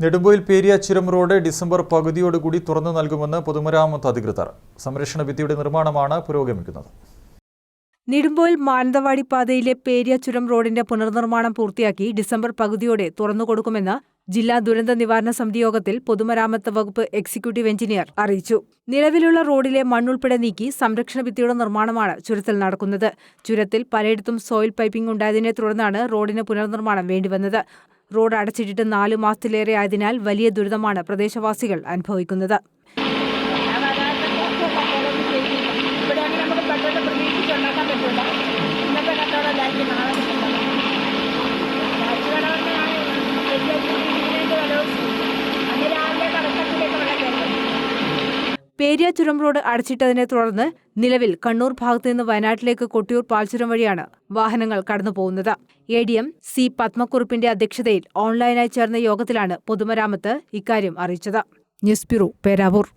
നെടുമ്പോയിൽ പേരിയ ചുരം road December പകുതിയോടുകൂടി തുറന്നു നൽകുമെന്ന് പൊതുമരാമത്ത് അധികൃതർ. സംരക്ഷണ ഭിത്തിയുടെ നിർമ്മാണമാണ് പുരോഗമിക്കുന്നത്. നെടുമ്പോയിൽ മാനന്തവാടി പാതയിലെ പേരിയ ചുരം റോഡിന്റെ പുനർനിർമ്മാണം പൂർത്തിയാക്കി ഡിസംബർ പകുതിയോടെ തുറന്നുകൊടുക്കുമെന്ന് ജില്ലാ ദുരന്ത നിവാരണ സമിതി യോഗത്തിൽ പൊതുമരാമത്ത് വകുപ്പ് എക്സിക്യൂട്ടീവ് എഞ്ചിനീയർ അറിയിച്ചു. നിലവിലുള്ള റോഡിലെ മണ്ണുൾപ്പെടെ നീക്കി സംരക്ഷണ ഭിത്തിയുടെ നിർമ്മാണമാണ് ചുരത്തിൽ നടക്കുന്നത്. ചുരത്തിൽ പലയിടത്തും സോയിൽ പൈപ്പിംഗ് ഉണ്ടായതിനെ തുടർന്നാണ് റോഡിന് പുനർനിർമ്മാണം വേണ്ടിവന്നത്. റോഡ് അടച്ചിട്ടിട്ട് 4 മാസത്തിലേറെ ആയതിനാൽ വലിയ ദുരിതമാണ് പ്രദേശവാസികൾ അനുഭവിക്കുന്നത്. പേരിയ ചുരം റോഡ് അടച്ചിട്ടതിനെ തുടർന്ന് നിലവിൽ കണ്ണൂർ ഭാഗത്തു നിന്ന് വയനാട്ടിലേക്ക് കൊട്ടിയൂർ പാൽച്ചുരം വഴിയാണ് വാഹനങ്ങൾ കടന്നുപോകുന്നത്. ADM C. പത്മക്കുറുപ്പിന്റെ അധ്യക്ഷതയിൽ ഓൺലൈനായി ചേർന്ന യോഗത്തിലാണ് പൊതുമരാമത്ത് ഇക്കാര്യം അറിയിച്ചത്. News bureau, Peravoor.